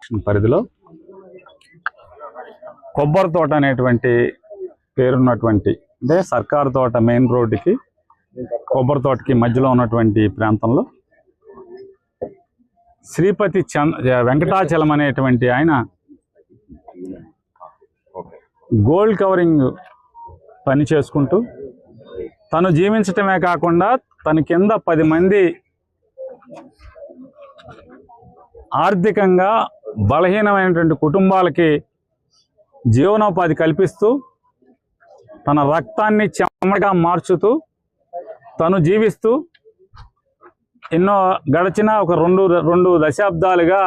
Corporation పరిధిలో కొబ్బరి తోట అనేటువంటి పేరున్నటువంటి అంటే సర్కారు తోట మెయిన్ రోడ్డుకి కొబ్బరి తోటకి మధ్యలో ఉన్నటువంటి ప్రాంతంలో శ్రీపతి వెంకటాచలం అనేటువంటి ఆయన గోల్డ్ కవరింగ్ పని చేసుకుంటూ తను జీవించటమే కాకుండా తన కింద 10 మంది ఆర్థికంగా బలహీనమైనటువంటి కుటుంబాలకి జీవనోపాధి కల్పిస్తూ తన రక్తాన్ని చెమటగా మార్చుతూ తను జీవిస్తూ ఎన్నో గడిచిన ఒక రెండు దశాబ్దాలుగా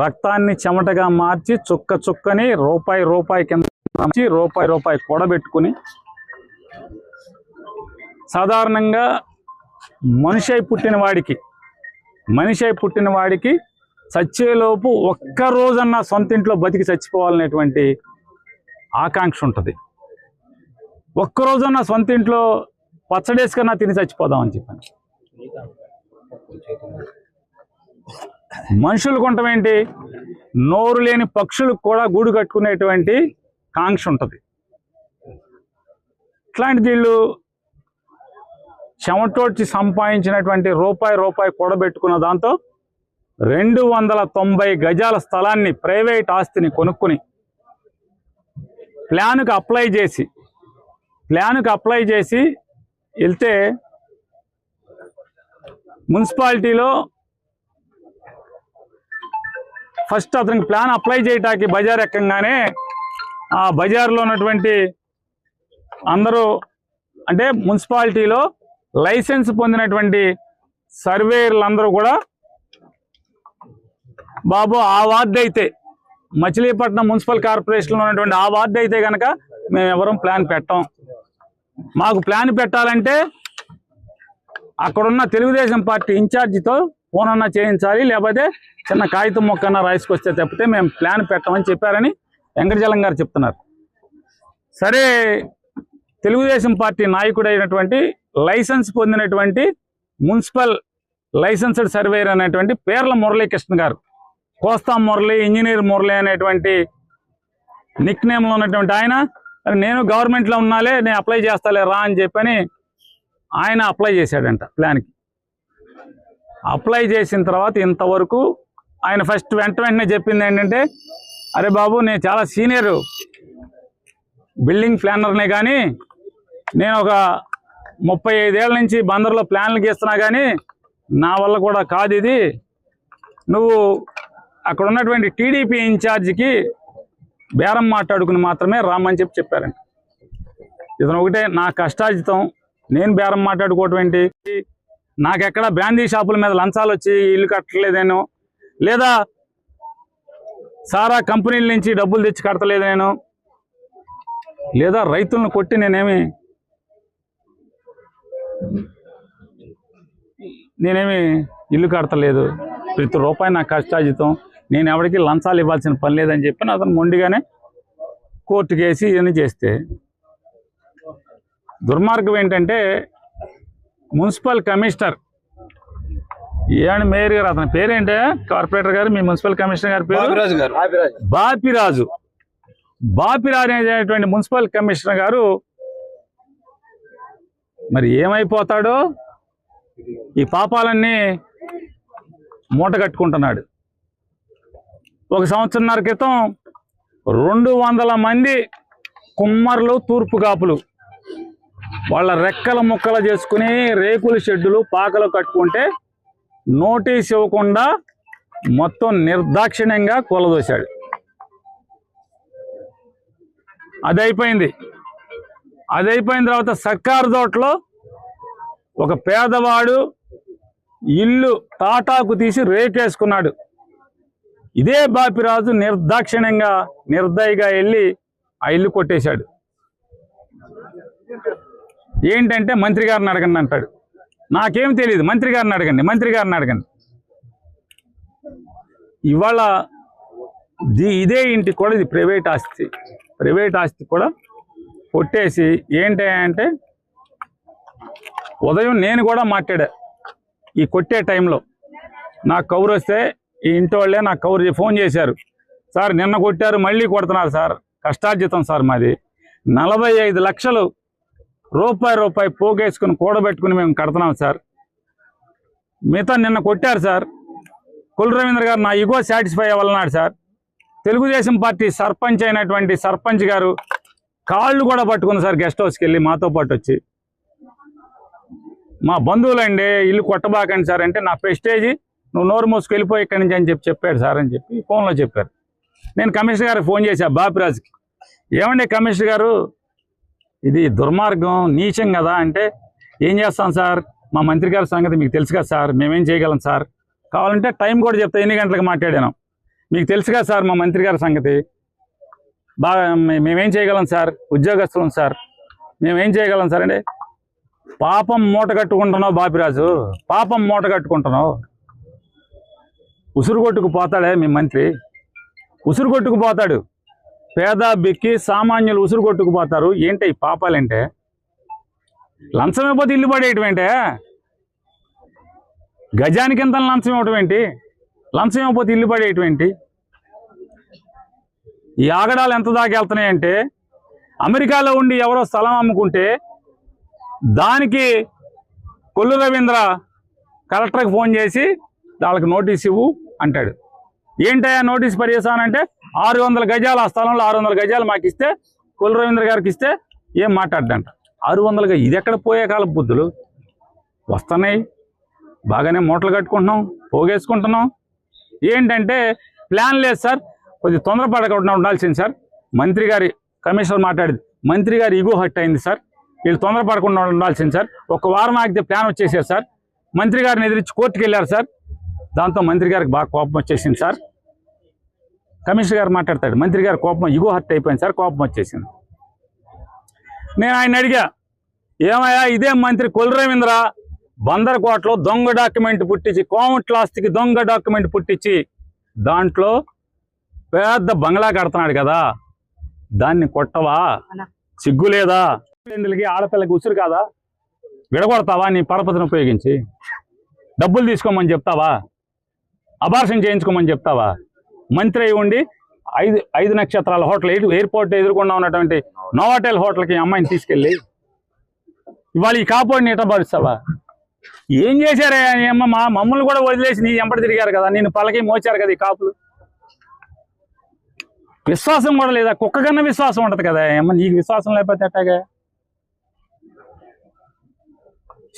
రక్తాన్ని చెమటగా మార్చి చుక్క చుక్కని రూపాయి కింద రూపాయి కూడబెట్టుకుని సాధారణంగా మనిషి అయి పుట్టిన వాడికి చచ్చేలోపు ఒక్క రోజన్నా సొంత ఇంట్లో బతికి చచ్చిపోవాలనేటువంటి ఆకాంక్ష ఉంటుంది. ఒక్కరోజన్నా సొంత ఇంట్లో పచ్చడేసుకన్నా తిని చచ్చిపోదామని చెప్పాను. మనుషులు కొంటమేంటి, నోరు లేని పక్షులకు కూడా గూడు కట్టుకునేటువంటి కాంక్ష ఉంటుంది. ఇట్లాంటి వీళ్ళు చెమటోడ్చి సంపాదించినటువంటి రూపాయి కూడబెట్టుకున్న దాంతో 290 గజాల స్థలాన్ని ప్రైవేట్ ఆస్తిని కొనుక్కుని ప్లాన్కి అప్లై చేసి వెళ్తే మున్సిపాలిటీలో ఫస్ట్ అతనికి ప్లాన్ అప్లై చేయటానికి బజార్ ఎక్కంగానే ఆ బజార్లో ఉన్నటువంటి అందరూ అంటే మున్సిపాలిటీలో లైసెన్స్ పొందినటువంటి సర్వేయర్లందరూ కూడా బాబు ఆ వార్డు అయితే మచిలీపట్నం మున్సిపల్ కార్పొరేషన్లో ఉన్నటువంటి ఆ వార్డు అయితే కనుక మేము ఎవరం ప్లాన్ పెట్టాం. మాకు ప్లాన్ పెట్టాలంటే అక్కడున్న తెలుగుదేశం పార్టీ ఇన్ఛార్జితో ఫోన్ అన్నా చేయించాలి, లేకపోతే చిన్న కాగితం మొక్కన్నా రాసుకొస్తే తప్పితే మేము ప్లాన్ పెట్టామని చెప్పారని వెంకటచలం గారు చెప్తున్నారు. సరే, తెలుగుదేశం పార్టీ నాయకుడైనటువంటి లైసెన్స్ పొందినటువంటి మున్సిపల్ లైసెన్స్డ్ సర్వేయర్ అనేటువంటి పేర్ల మురళీకృష్ణ గారు, కోస్తా మురళి, ఇంజనీర్ మురళి అనేటువంటి నిక్ నేమ్లో ఉన్నటువంటి ఆయన, నేను గవర్నమెంట్లో ఉన్నాలే, నేను అప్లై చేస్తాలే రా అని చెప్పని ఆయన అప్లై చేశాడంట ప్లాన్కి. అప్లై చేసిన తర్వాత ఇంతవరకు ఆయన ఫస్ట్ వెంటనే చెప్పింది ఏంటంటే, అరే బాబు నేను చాలా సీనియర్ బిల్డింగ్ ప్లానర్నే కానీ నేను ఒక 35 ఏళ్ళ నుంచి బందర్లో ప్లాన్లు గీస్తున్నా కానీ నా వల్ల కూడా కాదు ఇది, నువ్వు అక్కడ ఉన్నటువంటి టీడీపీ ఇన్ఛార్జికి బేరం మాట్లాడుకుని మాత్రమే రామని చెప్పారండి. ఇతను ఒకటే, నా కష్టాజితం నేను బేరం మాట్లాడుకోవటం ఏంటి, నాకెక్కడ బ్రాందీ షాపుల మీద లంచాలు వచ్చి ఇల్లు కట్టలేదేనో, లేదా సారా కంపెనీల నుంచి డబ్బులు తెచ్చి కడతలేదు నేను, లేదా రైతులను కొట్టి నేనేమి ఇల్లు కడతలేదు, ప్రతి రూపాయి నా కష్టాజితం, నేను ఎవరికి లంచాలు ఇవ్వాల్సిన పని లేదని చెప్పి అతను మొండిగానే కోర్టుకు వేసి ఇవన్నీ చేస్తే, దుర్మార్గం ఏంటంటే మున్సిపల్ కమిషనర్ ఏమని మేయర్ గారు, అతని పేరేంటే కార్పొరేటర్ గారు, మీ మున్సిపల్ కమిషనర్ గారి పేరు బాపిరాజు అనేటువంటి మున్సిపల్ కమిషనర్ గారు మరి ఏమైపోతాడో ఈ పాపాలన్నీ మూట కట్టుకుంటున్నాడు. 1 సంవత్సరంన్నర క్రితం 200 మంది కుమ్మర్లు, తూర్పు కాపులు వాళ్ళ రెక్కల ముక్కలు చేసుకుని రేకుల షెడ్డులు, పాకలు కట్టుకుంటే నోటీస్ ఇవ్వకుండా మొత్తం నిర్దాక్షిణ్యంగా కూలదోశాడు. అది అయిపోయిన తర్వాత సర్కారు తోటలో ఒక పేదవాడు ఇల్లు తాటాకు తీసి రేకేసుకున్నాడు. ఇదే బాపిరాజు నిర్దాక్షిణ్యంగా నిర్దయగా వెళ్ళి ఆ ఇల్లు కొట్టేశాడు. ఏంటంటే మంత్రి గారిని అడగండి అంటాడు. నాకేం తెలియదు, మంత్రి గారిని అడగండి. ఇవాళ ఇదే ఇంటికి కూడా ఇది ప్రైవేట్ ఆస్తి కూడా కొట్టేసి ఏంటంటే, ఉదయం నేను కూడా మాట్లాడా ఈ కొట్టే టైంలో నాకు కౌరు వస్తే ఈ ఇంటి వాళ్ళే నాకు కవర్ ఫోన్ చేశారు, సార్ నిన్న కొట్టారు మళ్ళీ కొడుతున్నారు సార్, కష్టార్జితం సార్ మాది 45 లక్షలు రూపాయి పోగేసుకుని కూడబెట్టుకుని మేము కడుతున్నాం సార్. మిగతా నిన్న కొట్టారు సార్. కొల్లు రవీంద్ర గారు నా ఇగో సాటిస్ఫై అవ్వాలన్నాడు సార్. తెలుగుదేశం పార్టీ సర్పంచ్ అయినటువంటి సర్పంచ్ గారు కాళ్ళు కూడా పట్టుకుంది సార్ గెస్ట్ హౌస్కి వెళ్ళి మాతో పాటు వచ్చి. మా బంధువులండి ఇల్లు కొట్టబాకండి సార్ అంటే నా ప్రెస్టేజీ నువ్వు నోరు మూసుకు వెళ్ళిపోయి ఇక్కడి నుంచి అని చెప్పాడు సార్ అని చెప్పి ఫోన్లో చెప్పారు. నేను కమిషనర్ గారికి ఫోన్ చేశా బాపిరాజుకి, ఏమండి కమిషనర్ గారు ఇది దుర్మార్గం నీచం కదా అంటే, ఏం చేస్తాం సార్ మా మంత్రి గారి సంగతి మీకు తెలుసు కదా సార్, మేమేం చేయగలం సార్, కావాలంటే టైం కూడా చెప్తా ఎన్ని గంటలకు మాట్లాడాను, మీకు తెలుసు కదా సార్ మా మంత్రి గారి సంగతి, బాగా మేమేం చేయగలం సార్, ఉద్యోగస్తులం సార్, మేమేం చేయగలం సార్ అంటే, పాపం మూట కట్టుకుంటున్నావు బాపిరాజు, పాపం మూట కట్టుకుంటున్నావు, ఉసురు కొట్టుకు పోతాడే మీ మంత్రి, ఉసురు కొట్టుకు పోతాడు, పేద బిక్కి సామాన్యులు ఉసురు కొట్టుకుపోతారు. ఏంటి ఈ పాపాలంటే, లంచం ఇవ్వకపోతే ఇల్లు పడేయటం ఏంటే, గజానికి ఎంత లంచం ఇవ్వటం ఏంటి, లంచం ఇవ్వకపోతే ఇల్లు పడేయటం ఏంటి, ఈ ఆగడాలు ఎంత దాకా వెళ్తున్నాయంటే, అమెరికాలో ఉండి ఎవరో స్థలం అమ్ముకుంటే దానికి కొల్లు రవీంద్ర కలెక్టర్కి ఫోన్ చేసి వాళ్ళకి నోటీస్ ఇవ్వు అంటాడు. ఏంటయ్యా నోటీస్ పరిచేసానంటే 600 గజాలు ఆ స్థలంలో 600 గజాలు మాకు ఇస్తే, కొల్లు రవీంద్ర గారికి ఇస్తే ఏం మాట్లాడ్డంట. 600 ఇది ఎక్కడ పోయే కాలం బుద్ధులు వస్తున్నాయి, బాగానే మూటలు కట్టుకుంటున్నాం, పోగేసుకుంటున్నాం. ఏంటంటే ప్లాన్ లేదు సార్, కొద్దిగా తొందరపడకుండా ఉండాల్సింది సార్. మంత్రి గారి కమిషనర్ మాట్లాడింది, మంత్రి గారి ఈగో హట్ అయింది సార్, వీళ్ళు తొందరపడకుండా ఉండాల్సింది సార్, ఒక వారం ఆగితే ప్లాన్ వచ్చేసారు సార్, మంత్రి గారిని ఎదిరించి కోర్టుకు వెళ్ళారు సార్, దాంతో మంత్రి గారికి బాగా కోపం వచ్చేసింది సార్. కమిషనర్ గారు మాట్లాడతాడు, మంత్రి గారు కోపం ఈగో హర్ట్ అయిపోయింది సార్, కోపం వచ్చేసింది. నేను ఆయన అడిగా, ఏమయ్యా ఇదే మంత్రి కొల్లు రవీంద్ర బందరకోటలో దొంగ డాక్యుమెంట్ పుట్టించి, కోమట్ల ఆస్తికి దొంగ డాక్యుమెంట్ పుట్టించి దాంట్లో పెద్ద బంగ్లా కడుతున్నాడు కదా, దాన్ని కొట్టవా, సిగ్గు లేదా, ఆడపిల్లకి ఉసురు కాదా, విడగొడతావా నీ పరపతిని ఉపయోగించి, డబ్బులు తీసుకోమని చెప్తావా, అబార్షన్ చేయించుకోమని చెప్తావా, మంత్రి అయి ఉండి 5 నక్షత్రాల హోటల్ ఎయిర్పోర్ట్ ఎదురుకుండా ఉన్నటువంటి నోవాటెల్ హోటల్కి అమ్మాయిని తీసుకెళ్ళి ఇవాళ ఈ కాపోడిని ఇటపరుస్తావా, ఏం చేశారా మమ్మల్ని కూడా వదిలేసి నీ ఎంపటి తిరిగారు కదా, నేను పలకి మోచారు కదా ఈ కాపులు, విశ్వాసం కూడా లేదా, కుక్క కన్నా విశ్వాసం ఉంటుంది కదా, ఏమన్నా నీకు విశ్వాసం లేకపోతే అట్టాగా,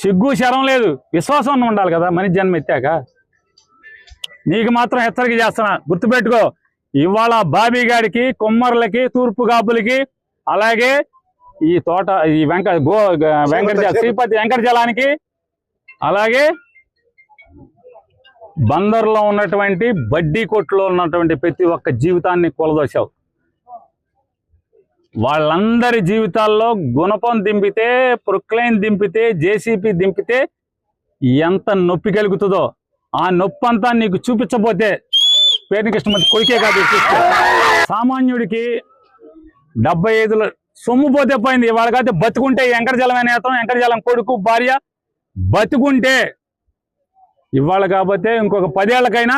సిగ్గు శరం లేదు, విశ్వాసం ఉండాలి కదా మనిషి జన్మ ఎత్తాక. నీకు మాత్రం హెచ్చరిక చేస్తున్నా, గుర్తుపెట్టుకో, ఇవాళ బాబీ గారికి, కొమ్మర్లకి, తూర్పు కాపులకి, అలాగే ఈ తోట ఈ శ్రీపతి వెంకటజలానికి, అలాగే బందర్లో ఉన్నటువంటి బడ్డీ కొట్టులో ఉన్నటువంటి ప్రతి ఒక్క జీవితాన్ని కూలదోశావు. వాళ్ళందరి జీవితాల్లో గుణపం దింపితే, ప్రొక్లైన్ దింపితే, జేసీపీ దింపితే ఎంత నొప్పి కలుగుతుందో ఆ నొప్పి అంతా నీకు చూపించబోతే పేరుని కృష్ణమూర్తి కొడుకే కాదు, సామాన్యుడికి 75 సొమ్ము పోతే పోయింది. వాళ్ళకైతే బతుకుంటే వెంకటజలం అనేతం, వెంకటజలం కొడుకు భార్య బతుకుంటే ఇవాళ కాకపోతే ఇంకొక 10 ఏళ్ళకైనా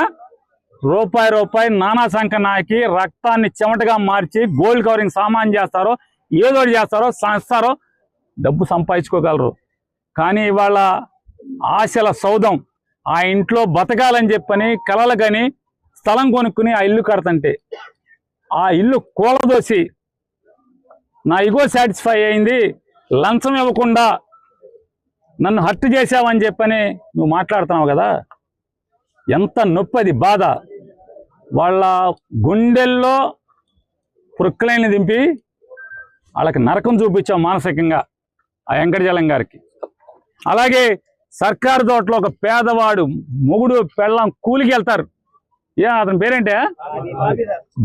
రూపాయి నానా సంఖ్య నాకి రక్తాన్ని చెమటగా మార్చి గోల్డ్ కవరింగ్ సామాన్ చేస్తారో, ఏదో చేస్తారో, సంస్తారో, డబ్బు సంపాదించుకోగలరు. కానీ ఇవాళ ఆశల సౌధం, ఆ ఇంట్లో బతకాలని చెప్పని కలలు కానీ స్థలం కొనుక్కుని ఆ ఇల్లు కడతంటే ఆ ఇల్లు కూలదోసి నా ఇగో సాటిస్ఫై అయింది, లంచం ఇవ్వకుండా నన్ను హర్ట్ చేసావని చెప్పని నువ్వు మాట్లాడుతున్నావు కదా, ఎంత నొప్పి అది, బాధ. వాళ్ళ గుండెల్లో ప్రొక్లైన్ని దింపి వాళ్ళకి నరకం చూపించావు మానసికంగా ఆ వెంకటజలం గారికి. అలాగే సర్కారు తోటలో ఒక పేదవాడు మొగుడు పెళ్ళం కూలికి వెళ్తారు, అతని పేరేంటే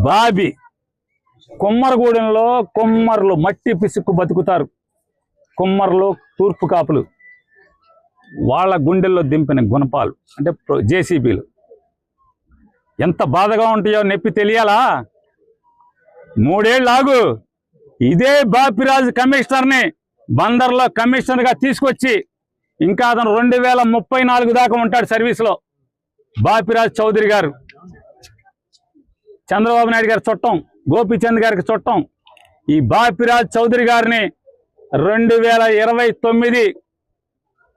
బాబీ, కొమ్మరగూడెంలో కొమ్మర్లు మట్టి పిసుక్కు బతుకుతారు, కొమ్మర్లు తూర్పు కాపులు, వాళ్ళ గుండెల్లో దింపిన గుణపాలు అంటే జేసీబీలు ఎంత బాధగా ఉంటాయో నొప్పి తెలియాలా. 3 ఏళ్ళు ఆగు, ఇదే బాపిరాజు కమిషనర్ని బందర్లో కమిషనర్గా తీసుకొచ్చి ఇంకా అతను 2034 దాకా ఉంటాడు సర్వీస్లో, బాపిరాజు చౌదరి గారు. చంద్రబాబు నాయుడు గారి చుట్టం, గోపీచంద్ గారికి చుట్టం. ఈ బాపిరాజ్ చౌదరి గారిని 2029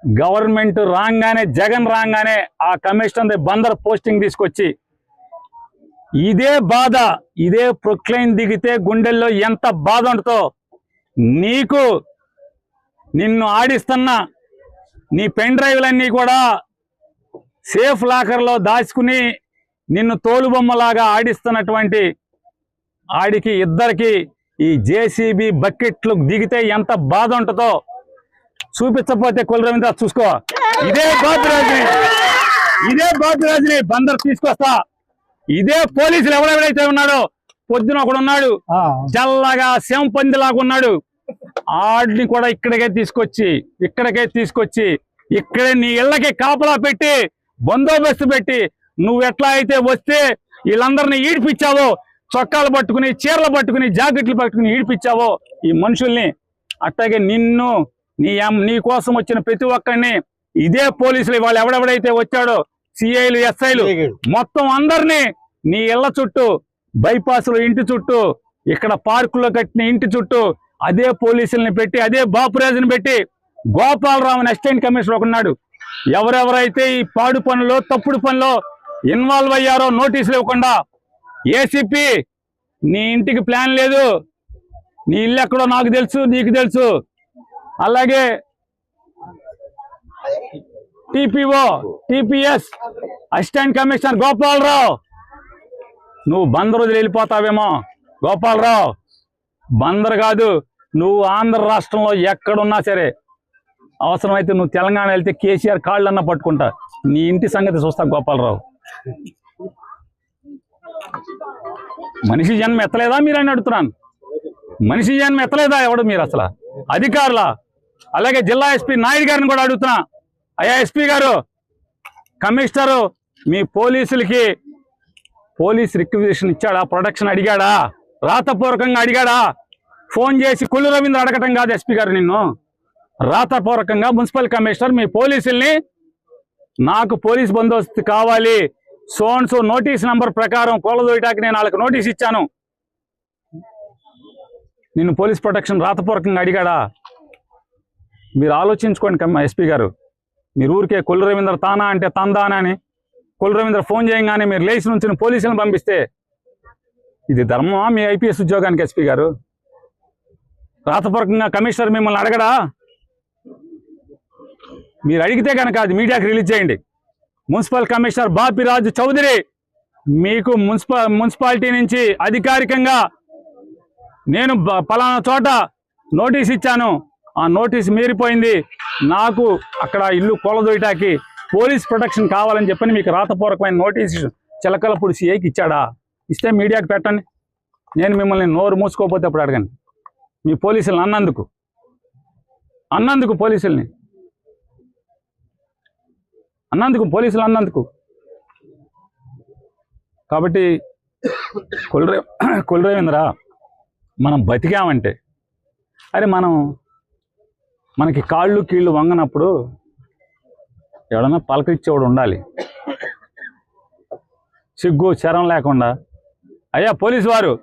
గవర్నమెంట్ రాగానే, జగన్ రాగానే ఆ కమిషనర్ బందర్ పోస్టింగ్ తీసుకొచ్చి ఇదే బాధ, ఇదే ప్రొక్లైన్ దిగితే గుండెల్లో ఎంత బాధ ఉంటుందో నీకు. నిన్ను ఆడిస్తున్న నీ పెన్ డ్రైవ్లన్నీ కూడా సేఫ్ లాకర్లో దాచుకుని నిన్ను తోలుబొమ్మలాగా ఆడిస్తున్నటువంటి ఆడికి ఇద్దరికి ఈ జేసీబీ బకెట్లు దిగితే ఎంత బాధ ఉంటుందో చూపించకపోతే కొల్లు రవీంద్ర చూసుకో. ఇదే బాపిరాజుని బందర్ తీసుకొస్తా. ఇదే పోలీసులు ఎవడెవడైతే ఉన్నాడో, పొద్దున ఒకడు ఉన్నాడు చల్లగా శంపందిలాగా ఉన్నాడు, ఆడిని కూడా ఇక్కడికే తీసుకొచ్చి ఇక్కడే నీ ఇళ్ళకి కాపలా పెట్టి బందోబస్తు పెట్టి నువ్వు ఎట్లా అయితే వస్తే వీళ్ళందరినీ ఈడిపించావో, చొక్కాలు పట్టుకుని, చీరలు పట్టుకుని, జాకెట్లు పట్టుకుని ఈడిపించావో ఈ మనుషుల్ని, అట్లాగే నిన్ను నీ కోసం వచ్చిన ప్రతి ఒక్కరిని ఇదే పోలీసులు వాళ్ళు ఎవడెవడైతే వచ్చాడో సిఐలు, ఎస్ఐలు మొత్తం అందరినీ నీ ఇళ్ల చుట్టూ, బైపాస్లో ఇంటి చుట్టూ, ఇక్కడ పార్కులో కట్టిన ఇంటి చుట్టూ అదే పోలీసుల్ని పెట్టి, అదే బాపురాజుని పెట్టి, గోపాలరావుని అసిస్టెంట్ కమిషనర్ ఒకన్నాడు, ఎవరెవరైతే ఈ పాడు పనులు, తప్పుడు పనులు ఇన్వాల్వ్ అయ్యారో నోటీసులు ఇవ్వకుండా, ఏసీపీ నీ ఇంటికి ప్లాన్ లేదు, నీ ఇల్లు ఎక్కడో నాకు తెలుసు, నీకు తెలుసు, అలాగే TPO, TPS assistant commissioner Gopalarao, నువ్వు బందర్ వదిలి వెళ్ళిపోతావేమో. గోపాలరావు, బందర్ కాదు, నువ్వు ఆంధ్ర రాష్ట్రంలో ఎక్కడున్నా సరే, అవసరమైతే నువ్వు తెలంగాణ వెళ్తే కేసీఆర్ కాళ్ళన్నా పట్టుకుంటా. నీ ఇంటి సంగతి చూస్తా గోపాలరావు. మనిషి జన్మ ఎత్తలేదా మీరని అడుగుతున్నాను. మనిషి జన్మ ఎత్తలేదా ఎవడు మీరు అసలు అధికారుల? అలాగే జిల్లా ఎస్పీ నాయుడు గారిని కూడా అడుగుతున్నా, అయ్యా ఎస్పీ గారు, కమిషనరు మీ పోలీసులకి పోలీస్ రిక్విజిషన్ ఇచ్చాడా? ప్రొటెక్షన్ అడిగాడా? రాతపూర్వకంగా అడిగాడా? ఫోన్ చేసి కొల్లు రవీంద్ర అడగటం కాదు ఎస్పీ గారు, నిన్ను రాతపూర్వకంగా మున్సిపల్ కమిషనర్ మీ పోలీసుల్ని, నాకు పోలీస్ బందోబస్తు కావాలి, సోన్సో నోటీస్ నంబర్ ప్రకారం కోలదోయటానికి నేను వాళ్ళకి నోటీస్ ఇచ్చాను, నిన్ను పోలీస్ ప్రొటెక్షన్ రాతపూర్వకంగా అడిగాడా? మీరు ఆలోచించుకోండి ఎస్పీ గారు. మీరు ఊరికే కొల్లు రవీంద్ర తానా అంటే తందానా అని కొల్లు రవీంద్ర ఫోన్ చేయగానే మీరు లేచి నుంచి పోలీసులను పంపిస్తే ఇది ధర్మమా మీ ఐపీఎస్ ఉద్యోగానికి? ఎస్పీ గారు, రాతపూర్వకంగా కమిషనర్ మిమ్మల్ని అడగడా? మీరు అడిగితే కనుక అది మీడియాకి రిలీజ్ చేయండి. మున్సిపల్ కమిషనర్ బాపిరాజు చౌదరి మీకు మున్సిపాలిటీ నుంచి అధికారికంగా నేను పలానా చోట నోటీస్ ఇచ్చాను, ఆ నోటీస్ మీరిపోయింది, నాకు అక్కడ ఇల్లు కొలదోయటానికి పోలీస్ ప్రొటెక్షన్ కావాలని చెప్పని మీకు రాతపూర్వకమైన నోటీస్ చిలకలపూడి సిఐకి ఇచ్చాడా? ఇస్తే మీడియాకి పెట్టండి. నేను మిమ్మల్ని నోరు మూసుకోకపోతే అప్పుడు అడగండి. మీ పోలీసులను అన్నందుకు పోలీసులు అన్నందుకు. కాబట్టి కొల్లు రవీంద్ర, మనం బతికామంటే, అరే మనకి కాళ్ళు కీళ్ళు వంగనప్పుడు ఎవడన్నా పలకరించేవాడు ఉండాలి. సిగ్గు శరం లేకుండా, అయ్యా పోలీసు వారు,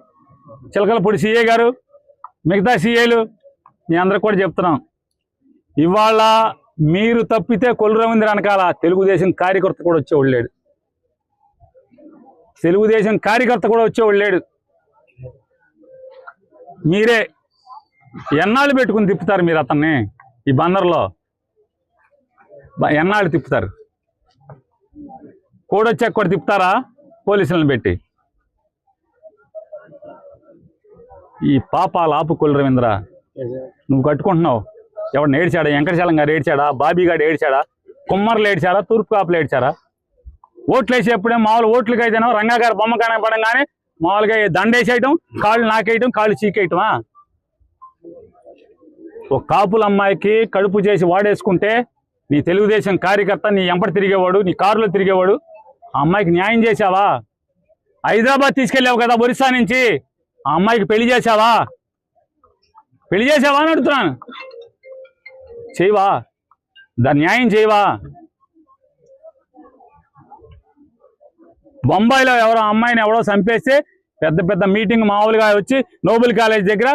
చిలకలపూడి సిఐ గారు, మిగతా సిఐలు, మీ అందరికి కూడా చెప్తున్నాం, ఇవాళ మీరు తప్పితే కొల్లు రవీంద్ర వెనకాల తెలుగుదేశం కార్యకర్త కూడా వచ్చేవాడు లేడు. మీరే ఎన్నాళ్ళు పెట్టుకుని తిప్పుతారు మీరు అతన్ని? ఈ బందర్లో ఎన్నాళ్ళు తిప్పుతారు? కోడొచ్చాక కూడా తిప్పుతారా పోలీసులను పెట్టి? ఈ పాపాలు ఆపు కొల్లు రవీంద్ర. నువ్వు కట్టుకుంటున్నావు. ఎవరిని ఏడ్చాడా? వెంకటచలం గారు ఏడ్చాడా? బాబీగాడు ఏడ్చాడా? కుమ్మర్లు ఏడ్చారా? తూర్పు కాపులు ఏడ్చారా? ఓట్లు వేసేప్పుడే మామూలు ఓట్లకి అయితేనో రంగా గారు బొమ్మ కనపడంగానే మామూలుగా దండేసేయటం, కాళ్ళు నాకేయటం, కాళ్ళు చీకేయటమా? ఒక కాపుల అమ్మాయికి కడుపు చేసి వాడేసుకుంటే నీ తెలుగుదేశం కార్యకర్త నీ ఎంపటి తిరిగేవాడు, నీ కారులో తిరిగేవాడు, ఆ అమ్మాయికి న్యాయం చేశావా? హైదరాబాద్ తీసుకెళ్ళావు కదా ఒరిస్సా నుంచి, ఆ అమ్మాయికి పెళ్లి చేశావా అని అడుగుతున్నాను. చేయవా? దాని న్యాయం చేయవా? బొంబాయిలో ఎవరో అమ్మాయిని ఎవడో చంపేస్తే పెద్ద పెద్ద మీటింగ్ మామూలుగా వచ్చి నోబెల్ కాలేజ్ దగ్గర